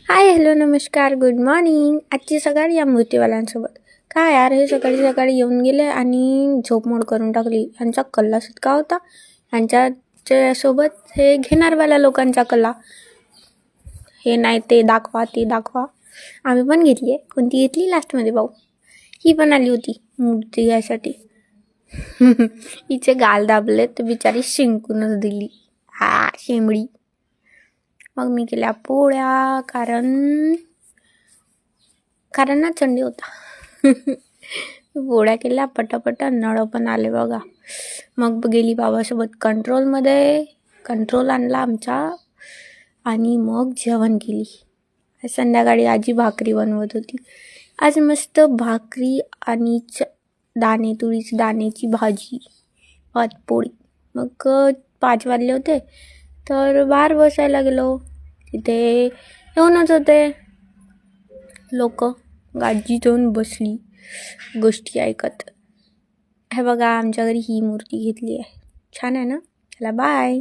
Hi hello नमस्कार good morning. आजची सकाळ या मूर्तीवाल्यांसोबत. काय यार, हे सकाळी सकाळी येऊन गेले आणि झोपमोड करून टाकली. यांचा कल्ला सुटका होता. यांच्या सोबत हे घेणारवाल्या लोकांचा कल्ला. हे नाही ते दाखवा ते दाखवा. आम्ही पण घेतली आहे. कोणती घेतली लास्टमध्ये भाऊ? ही पण आली होती मूर्ती घ्यायसाठी. हिचे गाल दाबले तर बिचारी शिंकूनच दिली. हा शेंबडी. मग मी केल्या पोळ्या कारण ना थंडी होता. पोळ्या केल्या पटापट. नळ पण आले बघा. मग गेली बाबासोबत कंट्रोलमध्ये. कंट्रोल आणला आमचा आणि मग जेवण केली. संध्याकाळी आजी भाकरी बनवत होती. आज मस्त भाकरी आणि तुरीची दाण्याची भाजी, भात पोळी. मग 5 वाजले होते तर बाहेर बसायला गेलो. तिथे येऊनच होते लोक. गाजी जाऊन बसली गोष्टी ऐकत. हे बघा, आमच्या घरी ही मूर्ती घेतली आहे. छान आहे ना? चला बाय.